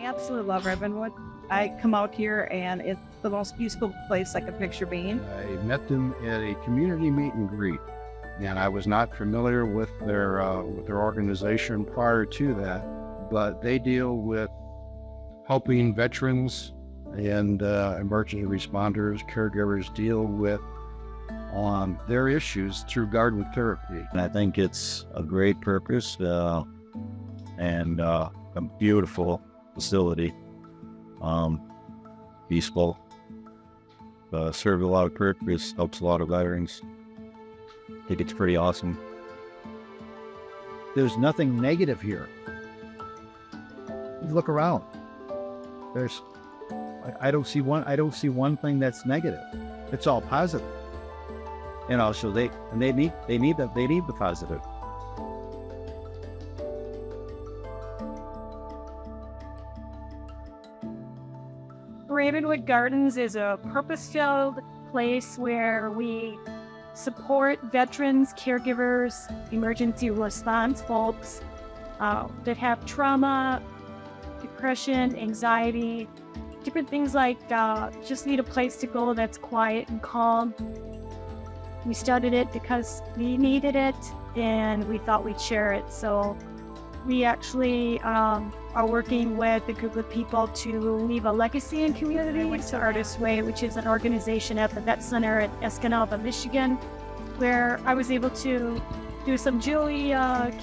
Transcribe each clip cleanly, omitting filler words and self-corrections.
absolutely love Ravenwood. I come out here and it's the most peaceful place I could picture being. I met them at a community meet and greet, and I was not familiar with their organization prior to that, but they deal with helping veterans and emergency responders, caregivers deal with on their issues through Garden Therapy. And I think it's a great purpose and a beautiful facility, peaceful, serves a lot of purpose, helps a lot of veterans. I think it's pretty awesome. There's nothing negative here. You look around. I don't see one thing that's negative. It's all positive. You know, so they need the positive. Ravenwood Gardens is a purpose-filled place where we support veterans, caregivers, emergency response folks that have trauma, depression, anxiety, different things like just need a place to go that's quiet and calm. We started it because we needed it and we thought we'd share it. So we actually are working with a group of people to leave a legacy in community. We went to Artist Way, which is an organization at the Vet Center in Escanaba, Michigan, where I was able to do some jewelry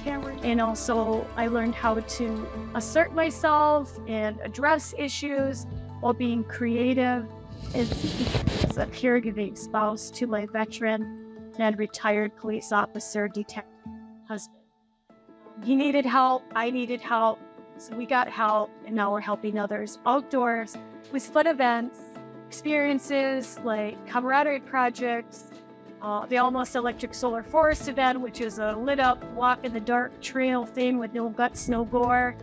camera, and also I learned how to assert myself and address issues while being creative as a caregiving spouse to my veteran and retired police officer detective husband. He needed help, I needed help, so we got help, and now we're helping others outdoors with fun events, experiences like camaraderie projects, the Almost Electric Solar Forest event, which is a lit up walk in the dark trail thing with no guts, no gore,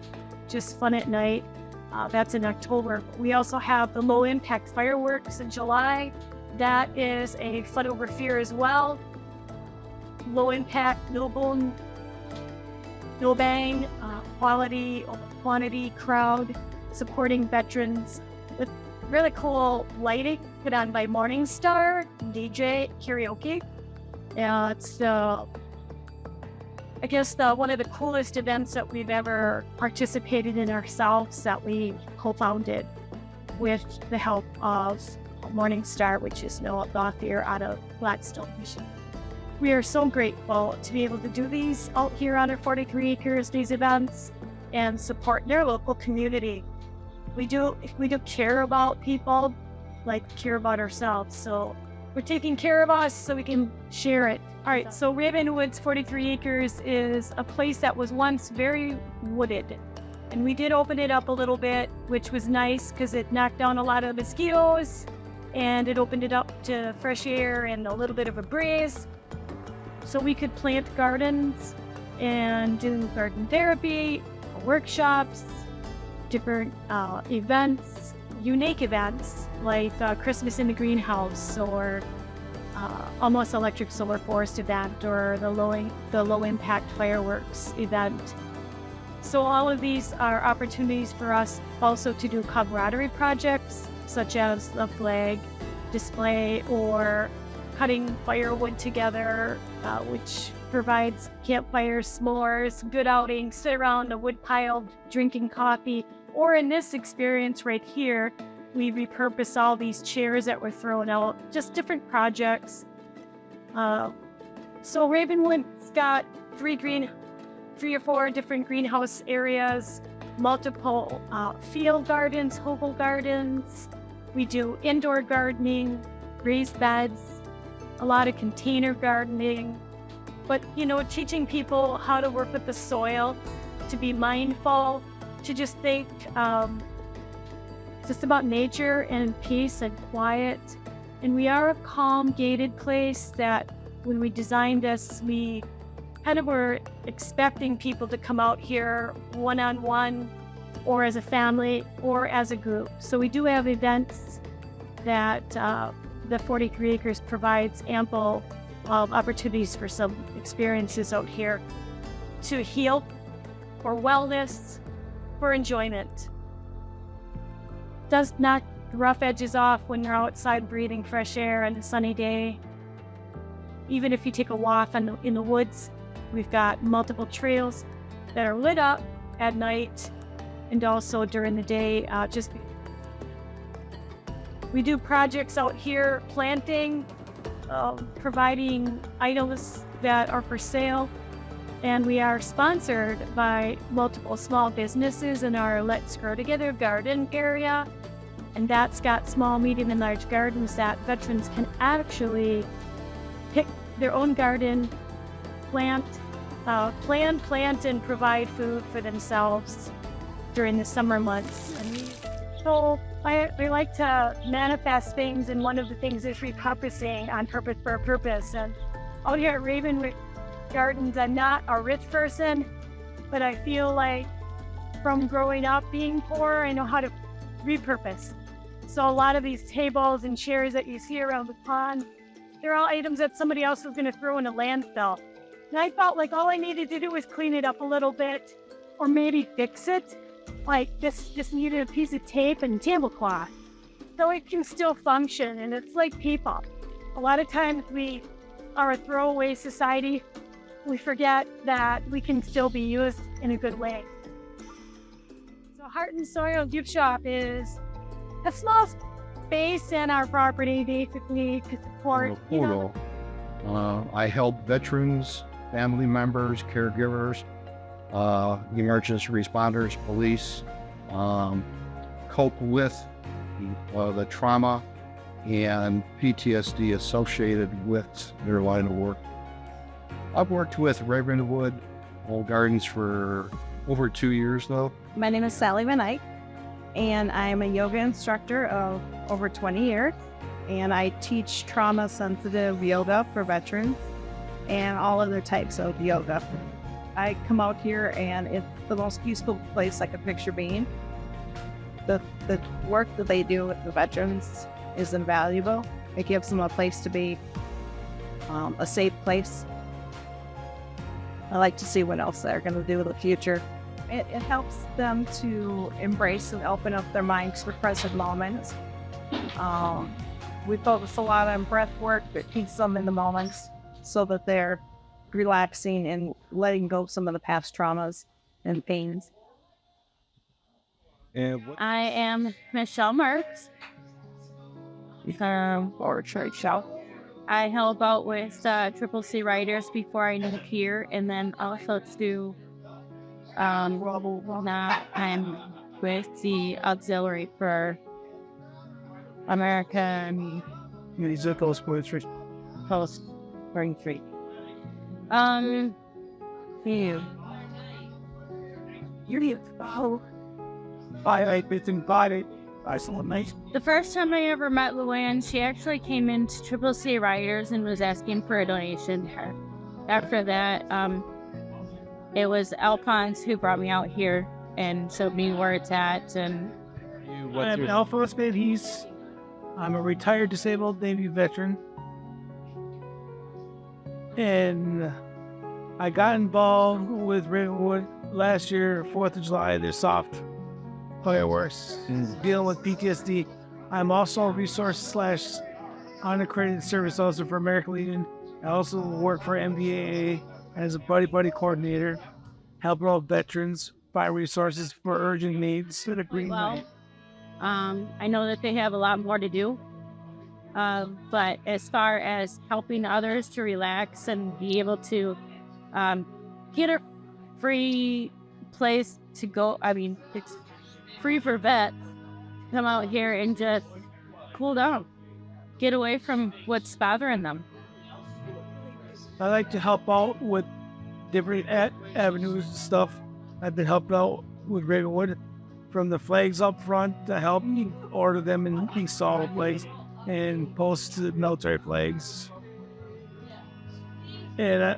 just fun at night. That's in October. We also have the low impact fireworks in July. That is a fun over fear as well. Low impact, no boom, no bang, quality over quantity crowd supporting veterans with really cool lighting put on by Morningstar DJ karaoke. It's I guess one of the coolest events that we've ever participated in ourselves, that we co-founded with the help of Morningstar, which is Noah Gothier out of Blackstone, Michigan. We are so grateful to be able to do these out here on our 43 acres, these events, and support their local community. We do care about people, like care about ourselves. So we're taking care of us so we can share it. All right, so Ravenwood's 43 acres is a place that was once very wooded. And we did open it up a little bit, which was nice because it knocked down a lot of mosquitoes and it opened it up to fresh air and a little bit of a breeze. So we could plant gardens and do garden therapy, workshops, different events, unique events like Christmas in the Greenhouse or Almost Electric Solar Forest event or the low impact fireworks event. So all of these are opportunities for us also to do camaraderie projects such as the flag display or cutting firewood together, which provides campfires, s'mores, good outings, sit around a wood pile drinking coffee. Or in this experience right here, we repurpose all these chairs that were thrown out, just different projects. So Ravenwood's got three or four different greenhouse areas, multiple field gardens, hobo gardens. We do indoor gardening, raised beds, a lot of container gardening, but teaching people how to work with the soil, to be mindful, to just think just about nature and peace and quiet. And we are a calm, gated place that when we designed this, we kind of were expecting people to come out here one-on-one or as a family or as a group. So we do have events that the 43 acres provides ample opportunities for some experiences out here to heal, for wellness, for enjoyment. does knock the rough edges off when you're outside breathing fresh air on a sunny day. Even if you take a walk in the woods, we've got multiple trails that are lit up at night and also during the day. We do projects out here, planting, providing items that are for sale, and we are sponsored by multiple small businesses in our Let's Grow Together garden area, and that's got small, medium, and large gardens that veterans can actually pick their own garden, plant, and provide food for themselves during the summer months. So I like to manifest things, and one of the things is repurposing on purpose for a purpose. And out here at Ravenwood Gardens, I'm not a rich person, but I feel like from growing up being poor, I know how to repurpose. So a lot of these tables and chairs that you see around the pond, they're all items that somebody else was going to throw in a landfill. And I felt like all I needed to do was clean it up a little bit, or maybe fix it. Like this just needed a piece of tape and tablecloth, so it can still function. And it's like people. A lot of times we are a throwaway society. We forget that we can still be used in a good way. So Heart and Soil Gift Shop is a small space in our property, basically, to support, I help veterans, family members, caregivers, emergency responders, police, cope with the trauma and PTSD associated with their line of work. I've worked with Ravenwood Gardens for over 2 years though. My name is Sally Van Eyck, and I'm a yoga instructor of over 20 years, and I teach trauma-sensitive yoga for veterans and all other types of yoga. I come out here and it's the most peaceful place I could picture being. The work that they do with the veterans is invaluable. It gives them a place to be, a safe place. I like to see what else they're going to do in the future. It helps them to embrace and open up their minds for present moments. We focus a lot on breath work that keeps them in the moments so that they're relaxing and letting go of some of the past traumas and pains. I am Michelle Marks, or church out. I help out with CCC Riders before I moved here, and then also to now I'm with the auxiliary for American Post 43. Post 43. The first time I ever met Luann, she actually came into CCC Riders and was asking for a donation. After that, it was Alphonse who brought me out here and showed me where it's at. And I'm Alphonse Van. I'm a retired disabled Navy veteran. And I got involved with Ravenwood last year, 4th of July. They're soft fireworks, dealing with PTSD. I'm also a resource / unaccredited service officer for American Legion. I also work for MBAA as a buddy coordinator, helping out veterans find resources for urgent needs. Well, I know that they have a lot more to do. But as far as helping others to relax and be able to get a free place to go, I mean, it's free for vets to come out here and just cool down, get away from what's bothering them. I like to help out with different avenues and stuff. I've been helping out with Ravenwood, from the flags up front to help order them and install the flags and post the military flags. And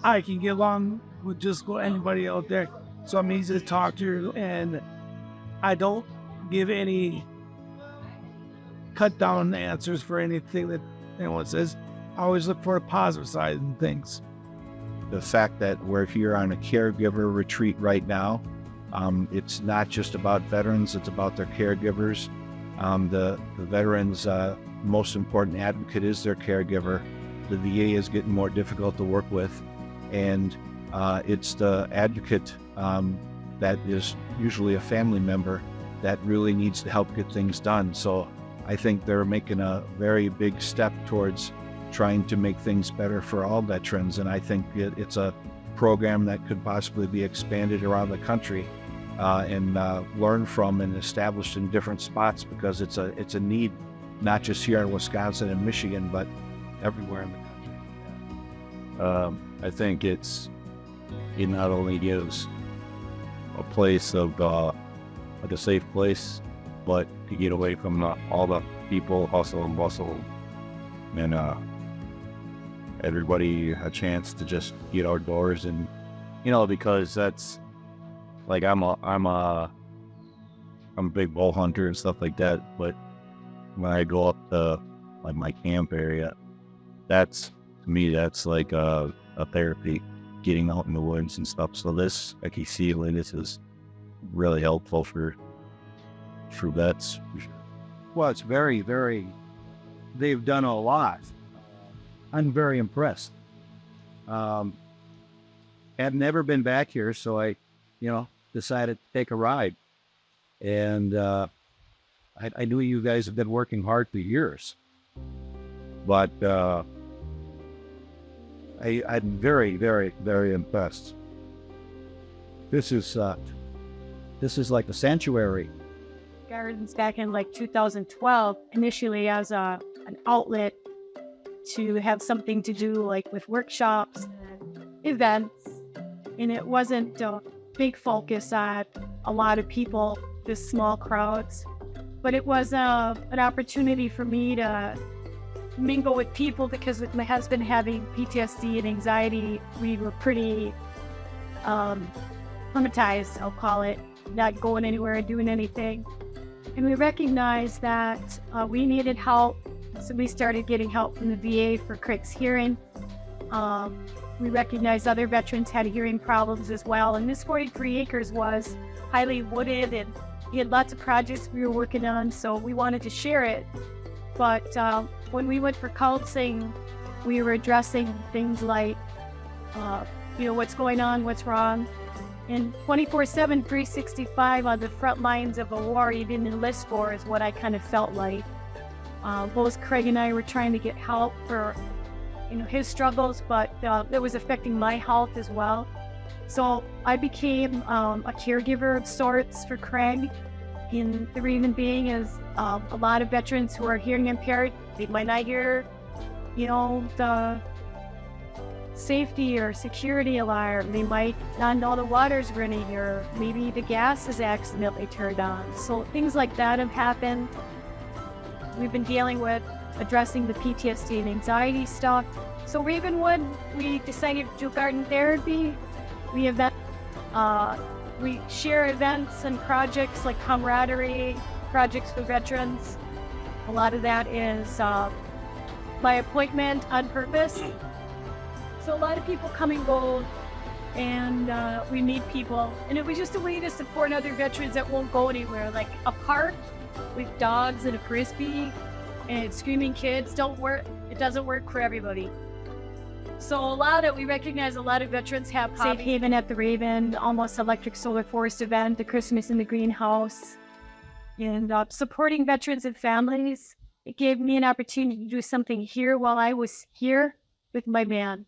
I can get along with just about anybody out there, so I'm easy to talk to, and I don't give any cut down answers for anything that anyone says. I always look for the positive side of things. The fact that if you're on a caregiver retreat right now, It's not just about veterans, it's about their caregivers. The veterans' most important advocate is their caregiver. The VA is getting more difficult to work with, and it's the advocate that is usually a family member that really needs to help get things done. So I think they're making a very big step towards trying to make things better for all veterans, and I think it's a program that could possibly be expanded around the country and learned from and established in different spots, because it's a need not just here in Wisconsin and Michigan, but everywhere in the country. I think it not only gives a place of like a safe place, but to get away from all the people, hustle and bustle, and everybody a chance to just get outdoors, and because that's like I'm a big bow hunter and stuff like that, but when I go up to like my camp area, to me that's like a therapy, getting out in the woods and stuff. So this, like you see, this is really helpful for vets. Well, it's very, very, they've done a lot. I'm very impressed. I've never been back here, so I, decided to take a ride. And I knew you guys have been working hard for years, but I'm very, very, very impressed. This is like a sanctuary. Gardens back in like 2012, initially as an outlet to have something to do like with workshops and events. And it wasn't a big focus on a lot of people, just small crowds. But it was an opportunity for me to mingle with people, because with my husband having PTSD and anxiety, we were pretty traumatized, I'll call it, not going anywhere and doing anything. And we recognized that we needed help, so we started getting help from the VA for Craig's hearing. We recognized other veterans had hearing problems as well, and this 43 acres was highly wooded, and we had lots of projects we were working on, so we wanted to share it. But when we went for counseling, we were addressing things like, what's going on, what's wrong. And 24/7, 365 on the front lines of a war you didn't enlist for is what I kind of felt like. Both Craig and I were trying to get help for, his struggles, but it was affecting my health as well. So I became a caregiver of sorts for Craig. And the reason being is a lot of veterans who are hearing impaired, they might not hear, the safety or security alarm. They might not know the water's running, or maybe the gas is accidentally turned on. So things like that have happened. We've been dealing with addressing the PTSD and anxiety stuff. So Ravenwood, we decided to do garden therapy. We share events and projects like camaraderie, projects for veterans. A lot of that is by appointment on purpose. So a lot of people come and go, and we meet people. And it was just a way to support other veterans that won't go anywhere. Like a park with dogs and a frisbee and screaming kids don't work. It doesn't work for everybody. So we recognize a lot of veterans have Safe Haven at the Raven, Almost Electric Solar Forest event, the Christmas in the Greenhouse, and supporting veterans and families. It gave me an opportunity to do something here while I was here with my band.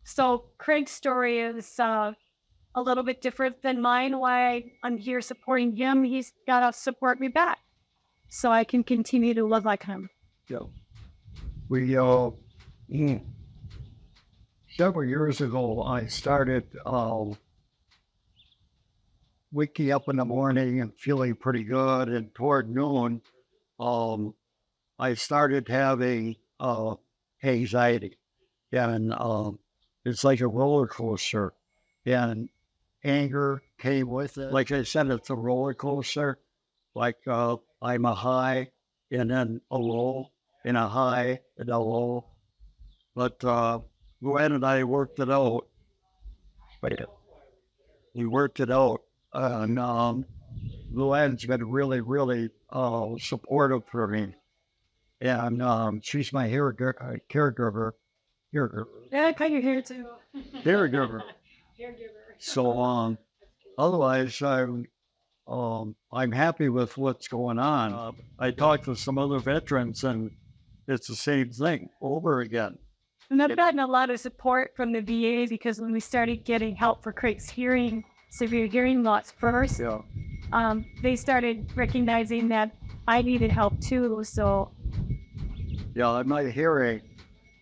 So Craig's story is a little bit different than mine. Why I'm here supporting him, he's got to support me back so I can continue to live like him. Yeah. We, several years ago, I started waking up in the morning and feeling pretty good. And toward noon, I started having anxiety. And it's like a roller coaster. And anger came with it. Like I said, it's a roller coaster. Like I'm a high and then a low, and a high and a low. But Gwen and I worked it out. We worked it out. and Luann's been really, really supportive for me. And she's my caregiver. Yeah, I cut your hair too. Caregiver. Caregiver. So otherwise, I'm happy with what's going on. I talked to some other veterans, and it's the same thing over again. And I've gotten a lot of support from the VA because when we started getting help for Craig's severe hearing loss first, they started recognizing that I needed help too. So, yeah, my hearing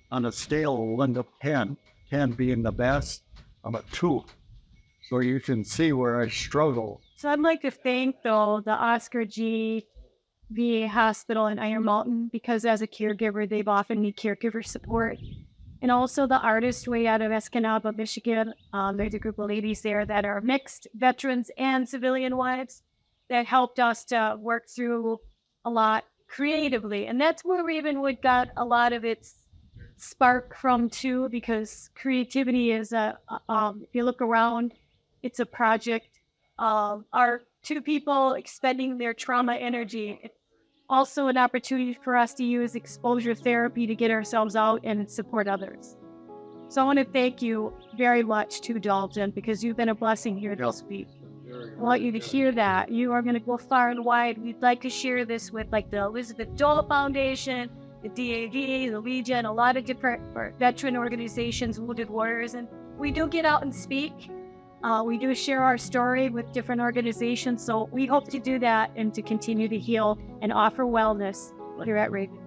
on a scale of 1 to 10, 10 being the best, I'm a 2. So you can see where I struggle. So I'd like to thank, though, the Oscar G. VA Hospital in Iron Mountain, because as a caregiver, they've often need caregiver support. And also the Artist Way out of Escanaba, Michigan. There's a group of ladies there that are mixed veterans and civilian wives that helped us to work through a lot creatively. And that's where Ravenwood got a lot of its spark from too, because creativity is if you look around, it's a project. Our 2 people expending their trauma energy. It's also an opportunity for us to use exposure therapy to get ourselves out and support others. So I want to thank you very much to Dalton, because you've been a blessing here this week. I want you to hear that. You are going to go far and wide. We'd like to share this with like the Elizabeth Dole Foundation, the DAV, the Legion, a lot of different veteran organizations, Wounded Warriors, and we do get out and speak. We do share our story with different organizations, so we hope to do that and to continue to heal and offer wellness here at Ravenwood.